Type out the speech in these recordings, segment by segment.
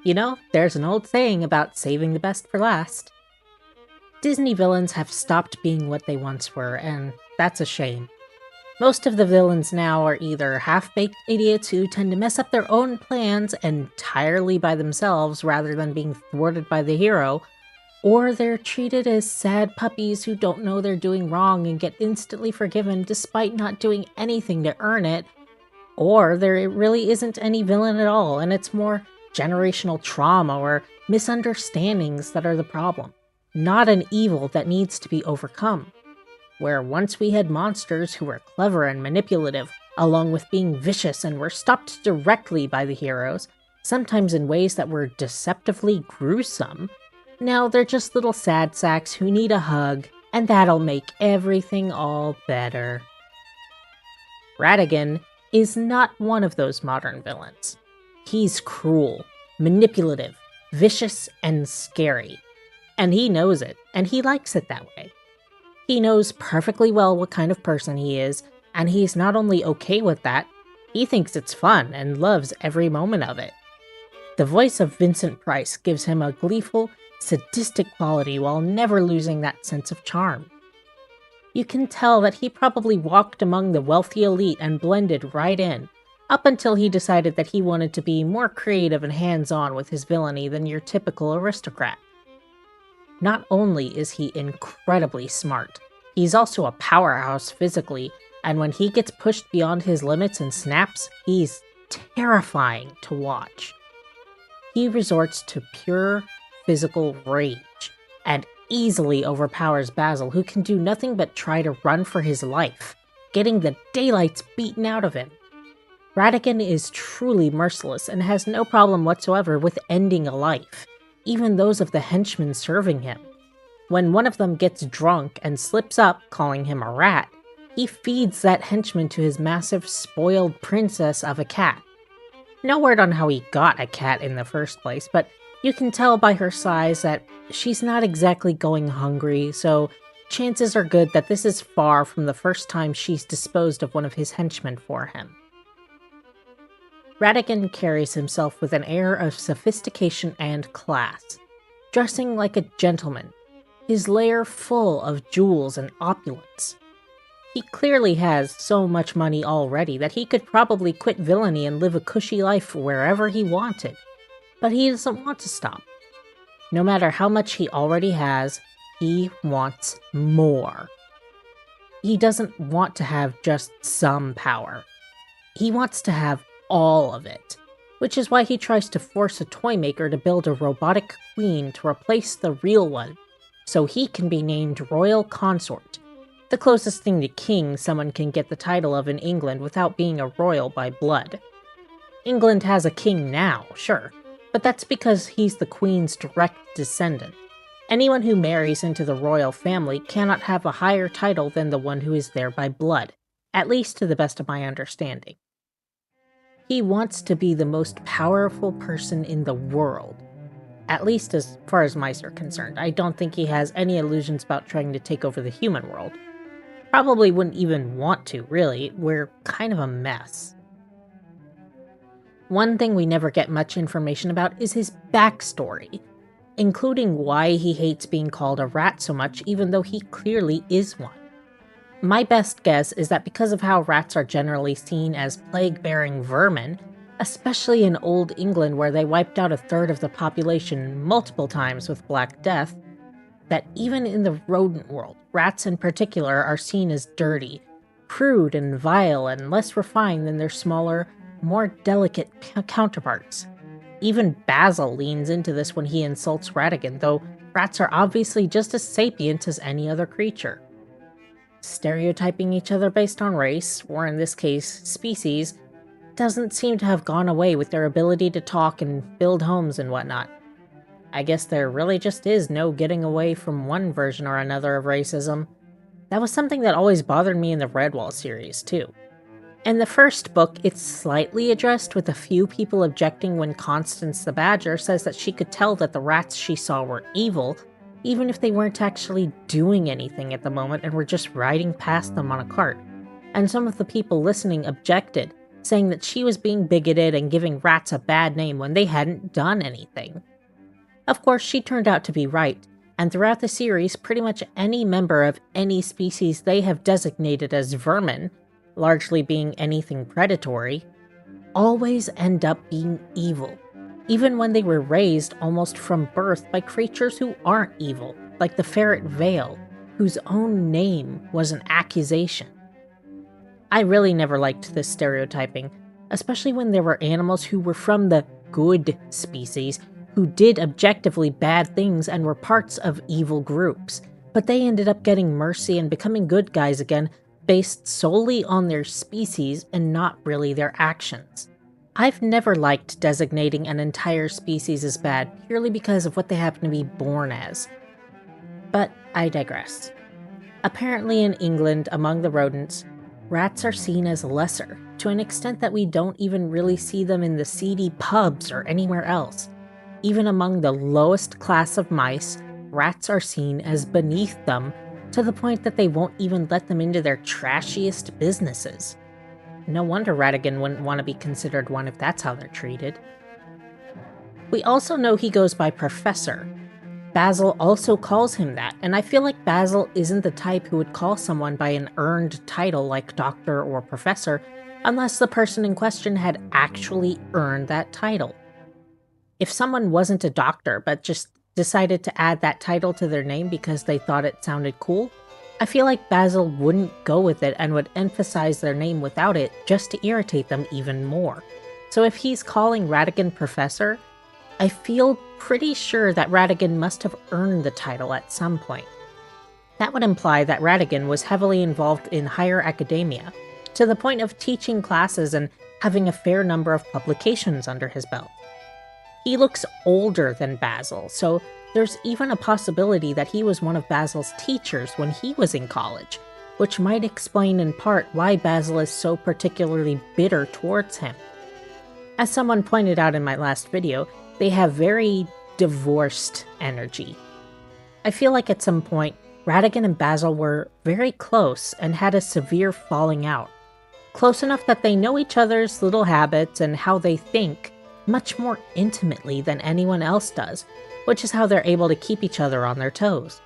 You know, there's an old saying about saving the best for last. Disney villains have stopped being what they once were, and that's a shame. Most of the villains now are either half-baked idiots who tend to mess up their own plans entirely by themselves rather than being thwarted by the hero, or they're treated as sad puppies who don't know they're doing wrong and get instantly forgiven despite not doing anything to earn it, or there really isn't any villain at all and it's more generational trauma or misunderstandings that are the problem, not an evil that needs to be overcome. Where once we had monsters who were clever and manipulative, along with being vicious and were stopped directly by the heroes, sometimes in ways that were deceptively gruesome, now they're just little sad sacks who need a hug, and that'll make everything all better. Ratigan is not one of those modern villains. He's cruel, manipulative, vicious, and scary. And he knows it, and he likes it that way. He knows perfectly well what kind of person he is, and he's not only okay with that, he thinks it's fun and loves every moment of it. The voice of Vincent Price gives him a gleeful, sadistic quality while never losing that sense of charm. You can tell that he probably walked among the wealthy elite and blended right in, up until he decided that he wanted to be more creative and hands-on with his villainy than your typical aristocrat. Not only is he incredibly smart, he's also a powerhouse physically, and when he gets pushed beyond his limits and snaps, he's terrifying to watch. He resorts to pure physical rage, and easily overpowers Basil, who can do nothing but try to run for his life, getting the daylights beaten out of him. Ratigan is truly merciless and has no problem whatsoever with ending a life, even those of the henchmen serving him. When one of them gets drunk and slips up, calling him a rat, he feeds that henchman to his massive spoiled princess of a cat. No word on how he got a cat in the first place, but you can tell by her size that she's not exactly going hungry, so chances are good that this is far from the first time she's disposed of one of his henchmen for him. Ratigan carries himself with an air of sophistication and class, dressing like a gentleman, his lair full of jewels and opulence. He clearly has so much money already that he could probably quit villainy and live a cushy life wherever he wanted. But he doesn't want to stop. No matter how much he already has, he wants more. He doesn't want to have just some power. He wants to have all of it, which is why he tries to force a toy maker to build a robotic queen to replace the real one, so he can be named royal consort, the closest thing to king someone can get the title of in England without being a royal by blood. England has a king now, sure, but that's because he's the queen's direct descendant. Anyone who marries into the royal family cannot have a higher title than the one who is there by blood, at least to the best of my understanding. He wants to be the most powerful person in the world, at least as far as mice are concerned. I don't think he has any illusions about trying to take over the human world. Probably wouldn't even want to, really. We're kind of a mess. One thing we never get much information about is his backstory, including why he hates being called a rat so much even though he clearly is one. My best guess is that because of how rats are generally seen as plague-bearing vermin, especially in Old England where they wiped out a third of the population multiple times with Black Death, that even in the rodent world, rats in particular are seen as dirty, crude and vile and less refined than their smaller, more delicate counterparts. Even Basil leans into this when he insults Ratigan, though rats are obviously just as sapient as any other creature. Stereotyping each other based on race, or in this case, species, doesn't seem to have gone away with their ability to talk and build homes and whatnot. I guess there really just is no getting away from one version or another of racism. That was something that always bothered me in the Redwall series, too. In the first book, it's slightly addressed with a few people objecting when Constance the Badger says that she could tell that the rats she saw were evil, even if they weren't actually doing anything at the moment and were just riding past them on a cart. And some of the people listening objected, saying that she was being bigoted and giving rats a bad name when they hadn't done anything. Of course, she turned out to be right, and throughout the series, pretty much any member of any species they have designated as vermin, largely being anything predatory, always end up being evil, even when they were raised almost from birth by creatures who aren't evil, like the ferret Vale, whose own name was an accusation. I really never liked this stereotyping, especially when there were animals who were from the good species, who did objectively bad things and were parts of evil groups, but they ended up getting mercy and becoming good guys again based solely on their species and not really their actions. I've never liked designating an entire species as bad purely because of what they happen to be born as. But I digress. Apparently in England, among the rodents, rats are seen as lesser, to an extent that we don't even really see them in the seedy pubs or anywhere else. Even among the lowest class of mice, rats are seen as beneath them, to the point that they won't even let them into their trashiest businesses. No wonder Ratigan wouldn't want to be considered one if that's how they're treated. We also know he goes by Professor. Basil also calls him that, and I feel like Basil isn't the type who would call someone by an earned title like Doctor or Professor, unless the person in question had actually earned that title. If someone wasn't a doctor but just decided to add that title to their name because they thought it sounded cool, I feel like Basil wouldn't go with it and would emphasize their name without it just to irritate them even more. So if he's calling Ratigan Professor, I feel pretty sure that Ratigan must have earned the title at some point. That would imply that Ratigan was heavily involved in higher academia, to the point of teaching classes and having a fair number of publications under his belt. He looks older than Basil, so there's even a possibility that he was one of Basil's teachers when he was in college, which might explain in part why Basil is so particularly bitter towards him. As someone pointed out in my last video, they have very divorced energy. I feel like at some point, Ratigan and Basil were very close and had a severe falling out. Close enough that they know each other's little habits and how they think much more intimately than anyone else does, which is how they're able to keep each other on their toes.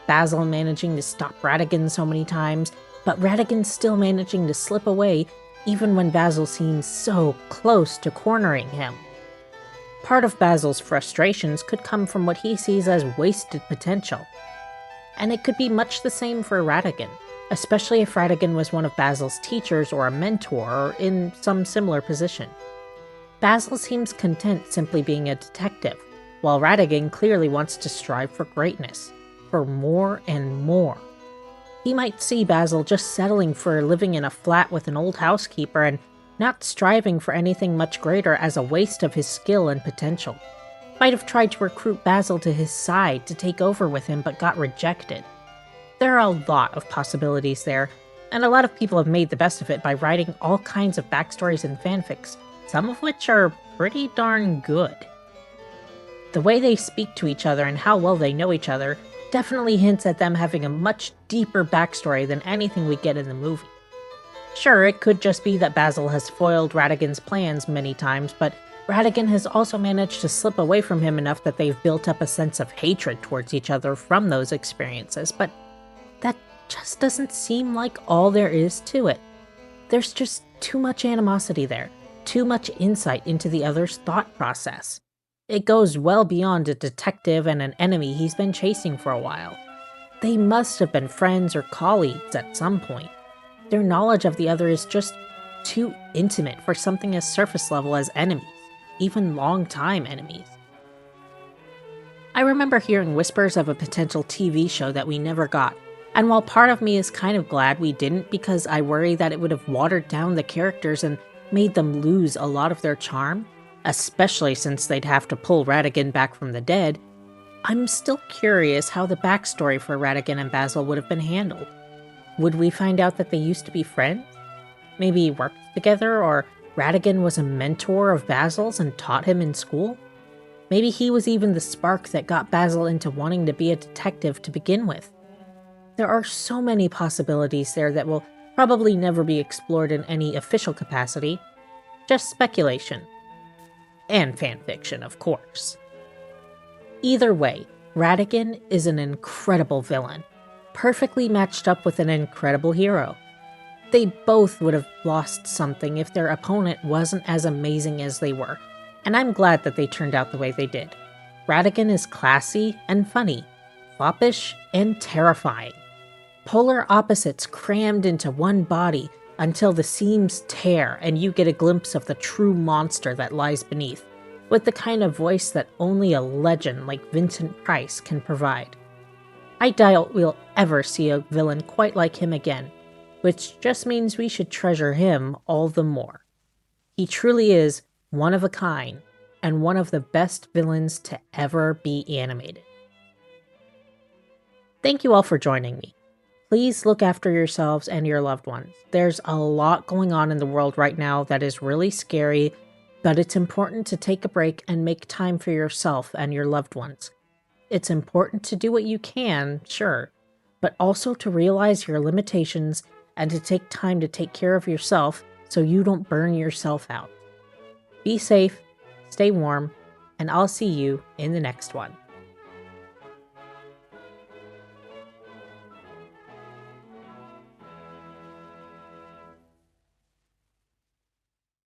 Basil managing to stop Ratigan so many times, but Ratigan still managing to slip away even when Basil seems so close to cornering him. Part of Basil's frustrations could come from what he sees as wasted potential. And it could be much the same for Ratigan, especially if Ratigan was one of Basil's teachers or a mentor or in some similar position. Basil seems content simply being a detective, while Ratigan clearly wants to strive for greatness, for more and more. He might see Basil just settling for living in a flat with an old housekeeper and not striving for anything much greater as a waste of his skill and potential. Might have tried to recruit Basil to his side to take over with him but got rejected. There are a lot of possibilities there, and a lot of people have made the best of it by writing all kinds of backstories and fanfics, some of which are pretty darn good. The way they speak to each other and how well they know each other definitely hints at them having a much deeper backstory than anything we get in the movie. Sure, it could just be that Basil has foiled Ratigan's plans many times, but Ratigan has also managed to slip away from him enough that they've built up a sense of hatred towards each other from those experiences, but that just doesn't seem like all there is to it. There's just too much animosity there, too much insight into the other's thought process. It goes well beyond a detective and an enemy he's been chasing for a while. They must have been friends or colleagues at some point. Their knowledge of the other is just too intimate for something as surface level as enemies, even long-time enemies. I remember hearing whispers of a potential TV show that we never got, and while part of me is kind of glad we didn't because I worry that it would have watered down the characters and made them lose a lot of their charm, especially since they'd have to pull Ratigan back from the dead, I'm still curious how the backstory for Ratigan and Basil would have been handled. Would we find out that they used to be friends? Maybe worked together, or Ratigan was a mentor of Basil's and taught him in school? Maybe he was even the spark that got Basil into wanting to be a detective to begin with. There are so many possibilities there that will probably never be explored in any official capacity, Just speculation. And fanfiction, of course. Either way, Ratigan is an incredible villain, perfectly matched up with an incredible hero. They both would have lost something if their opponent wasn't as amazing as they were, and I'm glad that they turned out the way they did. Ratigan is classy and funny, foppish and terrifying. Polar opposites crammed into one body until the seams tear and you get a glimpse of the true monster that lies beneath, with the kind of voice that only a legend like Vincent Price can provide. I doubt we'll ever see a villain quite like him again, which just means we should treasure him all the more. He truly is one of a kind, and one of the best villains to ever be animated. Thank you all for joining me. Please look after yourselves and your loved ones. There's a lot going on in the world right now that is really scary, but it's important to take a break and make time for yourself and your loved ones. It's important to do what you can, sure, but also to realize your limitations and to take time to take care of yourself so you don't burn yourself out. Be safe, stay warm, and I'll see you in the next one.